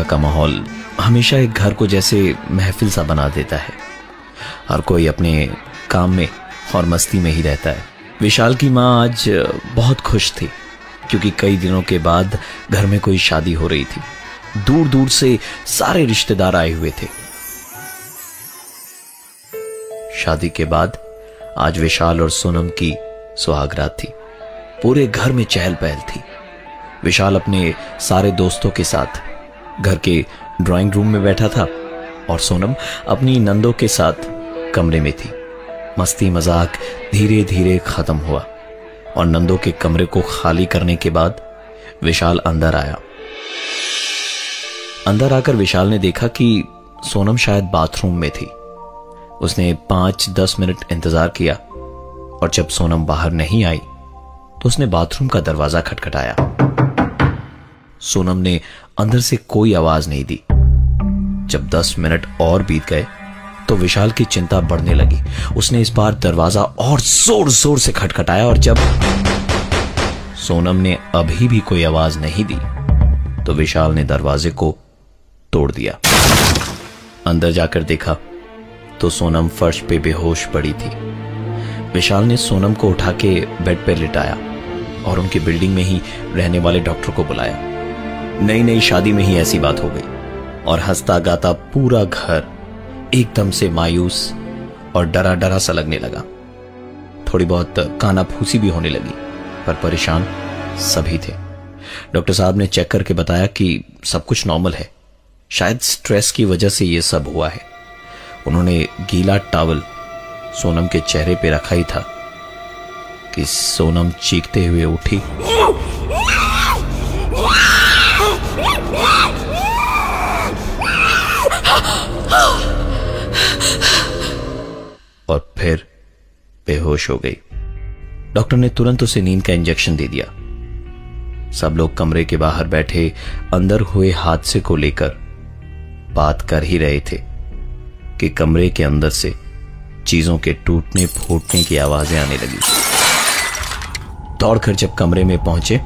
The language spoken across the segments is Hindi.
का माहौल हमेशा एक घर को जैसे महफिल सा बना देता है। हर कोई अपने काम में और मस्ती में ही रहता है। विशाल की माँ आज बहुत खुश थी क्योंकि कई दिनों के बाद घर में कोई शादी हो रही थी। दूर दूर से सारे रिश्तेदार आए हुए थे। शादी के बाद आज विशाल और सोनम की सुहागरात थी। पूरे घर में चहल पहल थी। विशाल अपने सारे दोस्तों के साथ घर के ड्राइंग रूम में बैठा था और सोनम अपनी नंदों के साथ कमरे में थी। मस्ती मजाक धीरे धीरे खत्म हुआ और नंदों के कमरे को खाली करने के बाद विशाल अंदर आया। अंदर आकर विशाल ने देखा कि सोनम शायद बाथरूम में थी। उसने 5-10 मिनट इंतजार किया और जब सोनम बाहर नहीं आई तो उसने बाथरूम का दरवाजा खटखटाया। सोनम ने अंदर से कोई आवाज नहीं दी। जब 10 मिनट और बीत गए तो विशाल की चिंता बढ़ने लगी। उसने इस बार दरवाजा और जोर जोर से खटखटाया और जब सोनम ने अभी भी कोई आवाज नहीं दी तो विशाल ने दरवाजे को तोड़ दिया। अंदर जाकर देखा तो सोनम फर्श पे बेहोश पड़ी थी। विशाल ने सोनम को उठा के बेड पर लिटाया और उनकी बिल्डिंग में ही रहने वाले डॉक्टर को बुलाया। नई नई शादी में ही ऐसी बात हो गई और हंसता गाता पूरा घर एकदम से मायूस और डरा डरा सा लगने लगा। थोड़ी बहुत कानाफूसी भी होने लगी पर परेशान सभी थे। डॉक्टर साहब ने चेक करके बताया कि सब कुछ नॉर्मल है, शायद स्ट्रेस की वजह से यह सब हुआ है। उन्होंने गीला टॉवल सोनम के चेहरे पे रखा ही था कि सोनम चीखते हुए उठी और फिर बेहोश हो गई। डॉक्टर ने तुरंत उसे नींद का इंजेक्शन दे दिया। सब लोग कमरे के बाहर बैठे अंदर हुए हादसे को लेकर बात कर ही रहे थे कि कमरे के अंदर से चीजों के टूटने फूटने की आवाजें आने लगी। दौड़कर जब कमरे में पहुंचे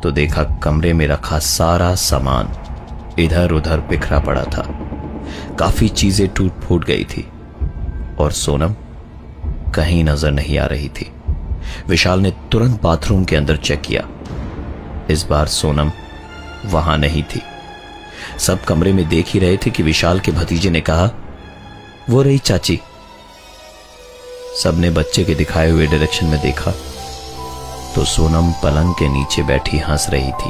तो देखा कमरे में रखा सारा सामान इधर उधर बिखरा पड़ा था। काफी चीजें टूट फूट गई थी और सोनम कहीं नजर नहीं आ रही थी। विशाल ने तुरंत बाथरूम के अंदर चेक किया। इस बार सोनम वहां नहीं थी। सब कमरे में देख ही रहे थे कि विशाल के भतीजे ने कहा, वो रही चाची। सबने बच्चे के दिखाए हुए डायरेक्शन में देखा तो सोनम पलंग के नीचे बैठी हंस रही थी।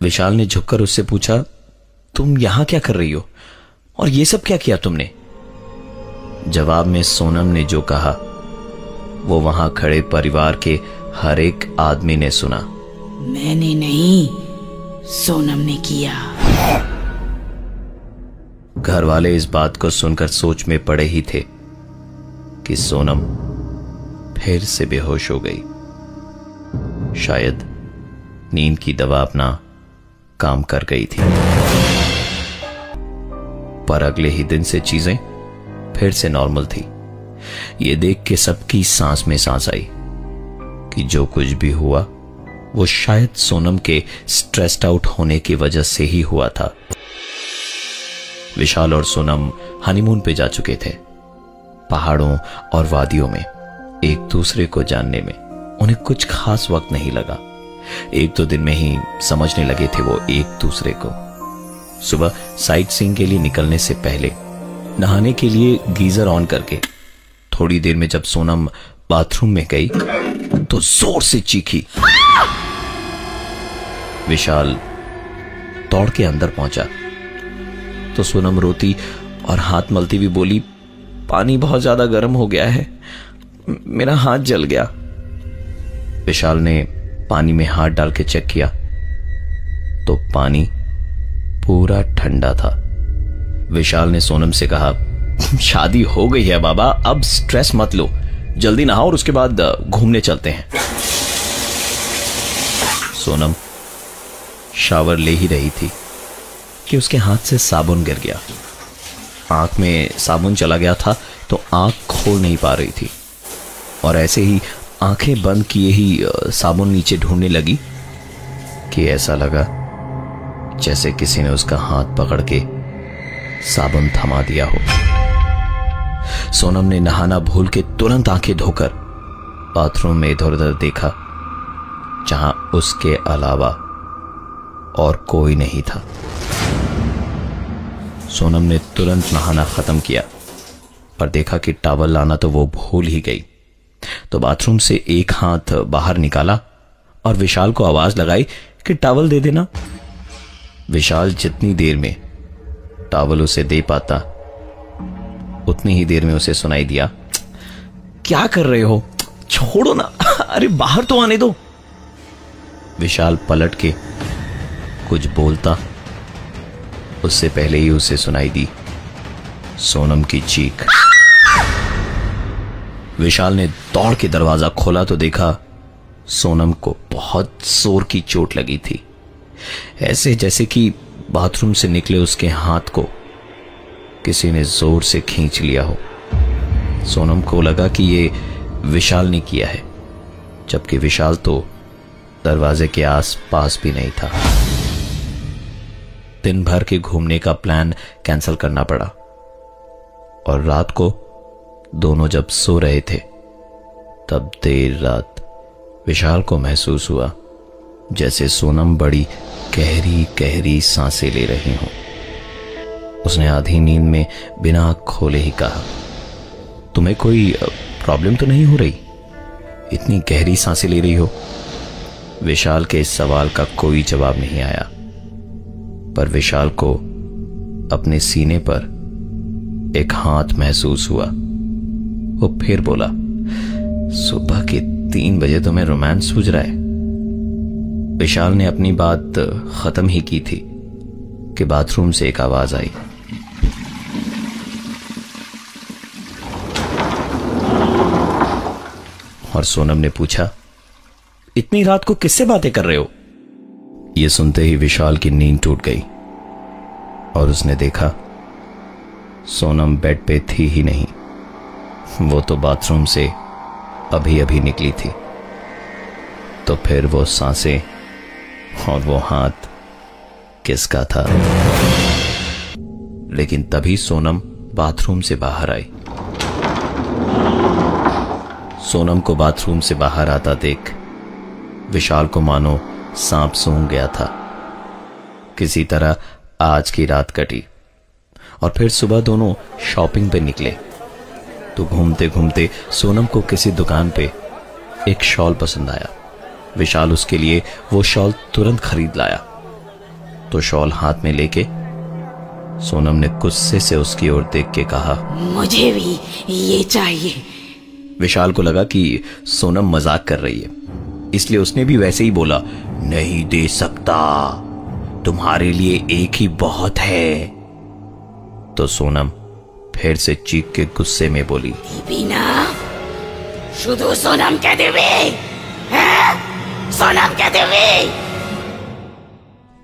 विशाल ने झुककर उससे पूछा, तुम यहां क्या कर रही हो और ये सब क्या किया तुमने? जवाब में सोनम ने जो कहा वो वहां खड़े परिवार के हर एक आदमी ने सुना। मैंने नहीं, सोनम ने किया। घर वाले इस बात को सुनकर सोच में पड़े ही थे कि सोनम फिर से बेहोश हो गई। शायद नींद की दवा अपना काम कर गई थी। पर अगले ही दिन से चीजें फिर से नॉर्मल थी। ये देख के सबकी सांस में सांस आई कि जो कुछ भी हुआ वो शायद सोनम के स्ट्रेस्ड आउट होने की वजह से ही हुआ था। विशाल और सोनम हनीमून पे जा चुके थे। पहाड़ों और वादियों में एक दूसरे को जानने में उन्हें कुछ खास वक्त नहीं लगा। 1-2 दिन में ही समझने लगे थे वो एक दूसरे को। सुबह साइट सीइंग के लिए निकलने से पहले नहाने के लिए गीजर ऑन करके थोड़ी देर में जब सोनम बाथरूम में गई तो जोर से चीखी। विशाल दौड़ के अंदर पहुंचा तो सोनम रोती और हाथ मलती हुई बोली, पानी बहुत ज्यादा गर्म हो गया है, मेरा हाथ जल गया। विशाल ने पानी में हाथ डाल के चेक किया तो पानी पूरा ठंडा था। विशाल ने सोनम से कहा, शादी हो गई है बाबा, अब स्ट्रेस मत लो, जल्दी नहाओ और उसके बाद घूमने चलते हैं। सोनम शावर ले ही रही थी कि उसके हाथ से साबुन गिर गया। आंख में साबुन चला गया था तो आंख खोल नहीं पा रही थी और ऐसे ही आंखें बंद किए ही साबुन नीचे ढूंढने लगी कि ऐसा लगा जैसे किसी ने उसका हाथ पकड़ के साबुन थमा दिया हो। सोनम ने नहाना भूल के तुरंत आंखें धोकर बाथरूम में इधर उधर देखा, जहां उसके अलावा और कोई नहीं था। सोनम ने तुरंत नहाना खत्म किया और देखा कि टॉवल लाना तो वो भूल ही गई। तो बाथरूम से एक हाथ बाहर निकाला और विशाल को आवाज लगाई कि टॉवल दे देना। विशाल जितनी देर में टॉवल उसे दे पाता उतनी ही देर में उसे सुनाई दिया, क्या कर रहे हो, छोड़ो ना, अरे बाहर तो आने दो। विशाल पलट के कुछ बोलता उससे पहले ही उसे सुनाई दी सोनम की चीख। विशाल ने दौड़ के दरवाजा खोला तो देखा सोनम को बहुत जोर की चोट लगी थी, ऐसे जैसे कि बाथरूम से निकले उसके हाथ को किसी ने जोर से खींच लिया हो। सोनम को लगा कि ये विशाल ने किया है, जबकि विशाल तो दरवाजे के आसपास भी नहीं था। दिन भर के घूमने का प्लान कैंसिल करना पड़ा और रात को दोनों जब सो रहे थे तब देर रात विशाल को महसूस हुआ जैसे सोनम बड़ी गहरी गहरी सांसें ले रही हों। उसने आधी नींद में बिना आंख खोले ही कहा, तुम्हें कोई प्रॉब्लम तो नहीं हो रही, इतनी गहरी सांसें ले रही हो? विशाल के इस सवाल का कोई जवाब नहीं आया, पर विशाल को अपने सीने पर एक हाथ महसूस हुआ। वो फिर बोला, सुबह के 3 बजे तुम्हें रोमांस सूझ रहा है? विशाल ने अपनी बात खत्म ही की थी कि बाथरूम से एक आवाज आई। और सोनम ने पूछा, इतनी रात को किससे बातें कर रहे हो? यह सुनते ही विशाल की नींद टूट गई और उसने देखा सोनम बेड पे थी ही नहीं, वो तो बाथरूम से अभी अभी निकली थी। तो फिर वो सांसें और वो हाथ किसका था? लेकिन तभी सोनम बाथरूम से बाहर आई। सोनम को बाथरूम से बाहर आता देख विशाल को मानो सांप सूंघ गया था। किसी तरह आज की रात कटी और फिर सुबह दोनों शॉपिंग पे निकले। तो घूमते घूमते सोनम को किसी दुकान पे एक शॉल पसंद आया। विशाल उसके लिए वो शॉल तुरंत खरीद लाया। तो शॉल हाथ में लेके सोनम ने गुस्से से उसकी ओर देख के कहा, मुझे भी ये चाहिए। विशाल को लगा कि सोनम मजाक कर रही है, इसलिए उसने भी वैसे ही बोला, नहीं दे सकता, तुम्हारे लिए एक ही बहुत है। तो सोनम फिर से चीख के गुस्से में बोली, बिना शुद्ध सोनम कह देवे, सोनम कह देवे।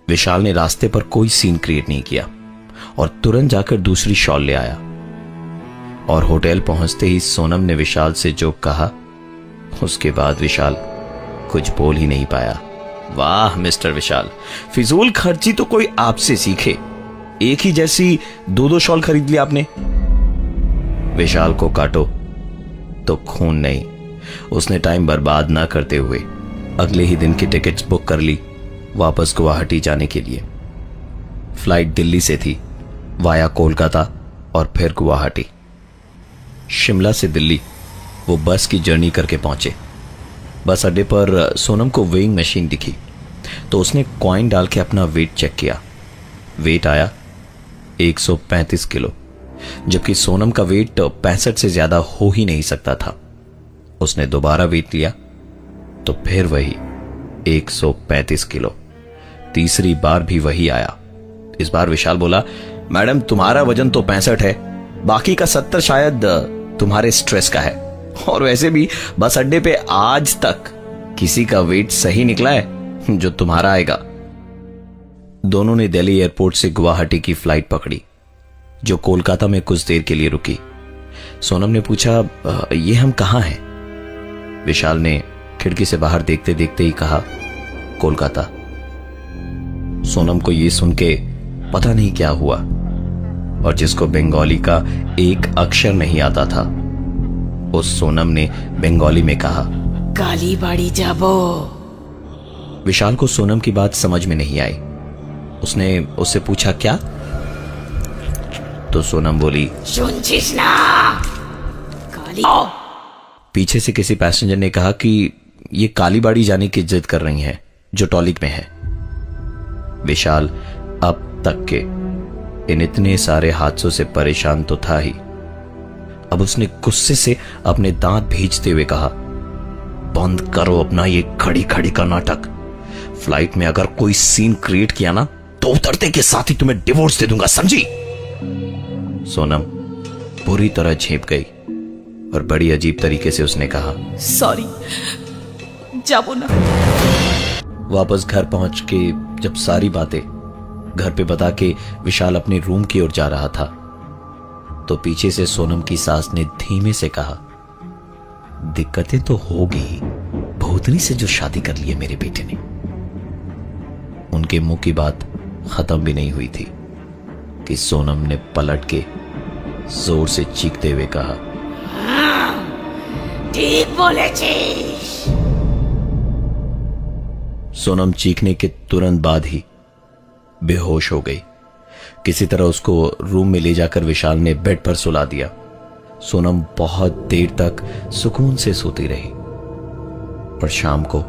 विशाल ने रास्ते पर कोई सीन क्रिएट नहीं किया और तुरंत जाकर दूसरी शॉल ले आया। और होटल पहुंचते ही सोनम ने विशाल से जो कहा, उसके बाद विशाल कुछ बोल ही नहीं पाया। वाह मिस्टर विशाल, फिजूल खर्ची तो कोई आपसे सीखे, एक ही जैसी 2-2 शॉल खरीद लिया आपने। विशाल को काटो तो खून नहीं। उसने टाइम बर्बाद ना करते हुए अगले ही दिन की टिकट्स बुक कर ली वापस गुवाहाटी जाने के लिए। फ्लाइट दिल्ली से थी वाया कोलकाता और फिर गुवाहाटी। शिमला से दिल्ली वो बस की जर्नी करके पहुंचे। बस अड्डे पर सोनम को वेइंग मशीन दिखी तो उसने कॉइन डाल के अपना वेट चेक किया। वेट आया 135 किलो, जबकि सोनम का वेट 65 से ज्यादा हो ही नहीं सकता था। उसने दोबारा वेट लिया तो फिर वही 135 किलो। तीसरी बार भी वही आया। इस बार विशाल बोला, मैडम तुम्हारा वजन तो 65 है, बाकी का 70 शायद तुम्हारे स्ट्रेस का है। और वैसे भी बस अड्डे पे आज तक किसी का वेट सही निकला है जो तुम्हारा आएगा। दोनों ने दिल्ली एयरपोर्ट से गुवाहाटी की फ्लाइट पकड़ी जो कोलकाता में कुछ देर के लिए रुकी। सोनम ने पूछा, ये हम कहाँ हैं? विशाल ने खिड़की से बाहर देखते देखते ही कहा, कोलकाता। सोनम को ये सुन के पता नहीं क्या हुआ, और जिसको बंगाली का एक अक्षर नहीं आता था, उस सोनम ने बंगाली में कहा, कालीबाड़ी जाबो। विशाल को सोनम की बात समझ में नहीं आई। उसने उससे पूछा, क्या? तो सोनम बोली, सुनছিস ना, काली। पीछे से किसी पैसेंजर ने कहा कि ये कालीबाड़ी जाने की जिद कर रही हैं, जो टॉलिक में है। विशाल अब तक के इन इतने सारे हादसों से परेशान तो था ही, अब उसने गुस्से से अपने दांत भींचते हुए कहा, बंद करो अपना ये खड़ी खड़ी का नाटक। फ्लाइट में अगर कोई सीन क्रिएट किया ना, तो उतरते के साथ ही तुम्हें डिवोर्स दे दूंगा, समझी? सोनम पूरी तरह झेप गई और बड़ी अजीब तरीके से उसने कहा, सॉरी, जाबो ना। वापस घर पहुंच के जब सारी बातें घर पे बता के विशाल अपने रूम की ओर जा रहा था, तो पीछे से सोनम की सास ने धीमे से कहा, दिक्कतें तो होगी ही, भूतनी से जो शादी कर ली है मेरे बेटे ने। उनके मुंह की बात खत्म भी नहीं हुई थी कि सोनम ने पलट के जोर से चीखते हुए कहा, ठीक बोलेছিস। सोनम चीखने के तुरंत बाद ही बेहोश हो गई। किसी तरह उसको रूम में ले जाकर विशाल ने बेड पर सुला दिया। सोनम बहुत देर तक सुकून से सोती रही, पर शाम को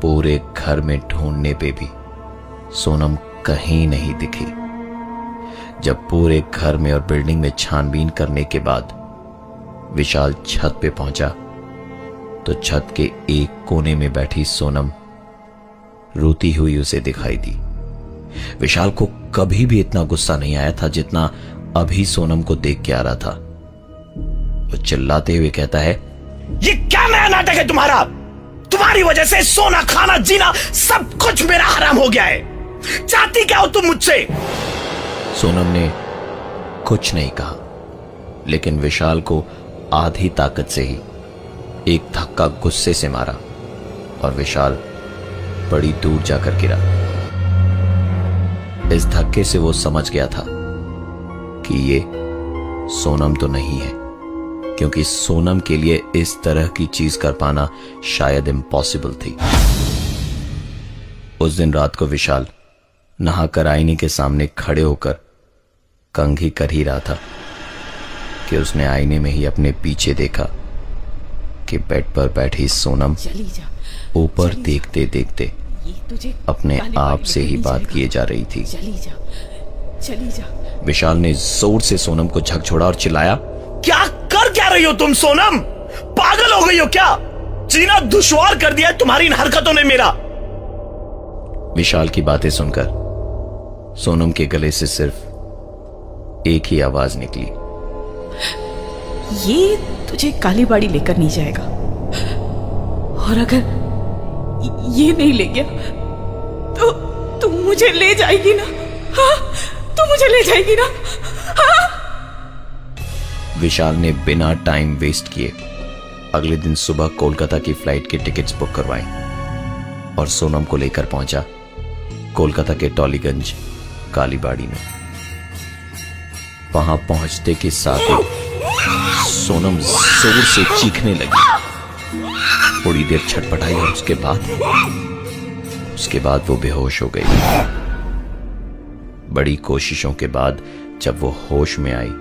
पूरे घर में ढूंढने पे भी सोनम कहीं नहीं दिखी। जब पूरे घर में और बिल्डिंग में छानबीन करने के बाद विशाल छत पे पहुंचा, तो छत के एक कोने में बैठी सोनम रोती हुई उसे दिखाई दी। विशाल को कभी भी इतना गुस्सा नहीं आया था जितना अभी सोनम को देख के आ रहा था। वो चिल्लाते हुए कहता है, ये क्या नया नाटक है तुम्हारा? तुम्हारी वजह से सोना, खाना, जीना सब कुछ मेरा हराम हो गया है। चाहती क्या हो तुम मुझसे? सोनम ने कुछ नहीं कहा, लेकिन विशाल को आधी ताकत से ही एक धक्का गुस्से से मारा और विशाल बड़ी दूर जाकर गिरा। इस धक्के से वो समझ गया था कि ये सोनम तो नहीं है, क्योंकि सोनम के लिए इस तरह की चीज कर पाना शायद इम्पॉसिबल थी। उस दिन रात को विशाल नहाकर आईने के सामने खड़े होकर कंघी कर ही रहा था कि उसने आईने में ही अपने पीछे देखा कि बेड पर बैठी सोनम ऊपर देखते देखते अपने आप से ही बात किए जा रही थी। चली जा। विशाल ने जोर से सोनम को झकझोड़ा और चिल्लाया, क्या कर क्या रही हो तुम सोनम? पागल हो गई हो क्या? जीना दुश्वार कर दिया है तुम्हारी इन हरकतों ने मेरा। विशाल की बातें सुनकर सोनम के गले से सिर्फ एक ही आवाज निकली, ये तुझे कालीबाड़ी लेकर नहीं जाएगा, और अगर ये नहीं ले गया तो तू मुझे ले जाएगी ना? हाँ, तू मुझे ले जाएगी ना? हाँ? विशाल ने बिना टाइम वेस्ट किए अगले दिन सुबह कोलकाता की फ्लाइट के टिकट्स बुक करवाई और सोनम को लेकर पहुंचा कोलकाता के टॉलीगंज कालीबाड़ी में। वहां पहुंचते के साथ ही सोनम जोर से चीखने लगी। थोड़ी देर छटपटाई और उसके बाद वो बेहोश हो गई। बड़ी कोशिशों के बाद जब वो होश में आई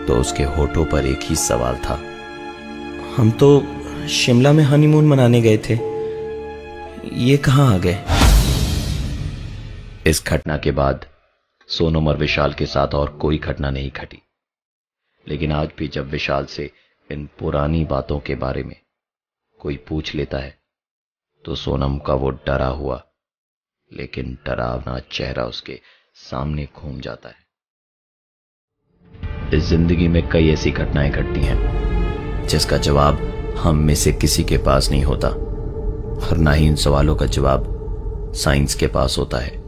तो उसके होठों पर एक ही सवाल था, हम तो शिमला में हनीमून मनाने गए थे, ये कहां आ गए? इस घटना के बाद सोनम और विशाल के साथ और कोई घटना नहीं घटी, लेकिन आज भी जब विशाल से इन पुरानी बातों के बारे में कोई पूछ लेता है तो सोनम का वो डरा हुआ लेकिन डरावना चेहरा उसके सामने घूम जाता है। इस जिंदगी में कई ऐसी घटनाएं घटती हैं जिसका जवाब हम में से किसी के पास नहीं होता, और ना ही इन सवालों का जवाब साइंस के पास होता है।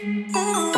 Oh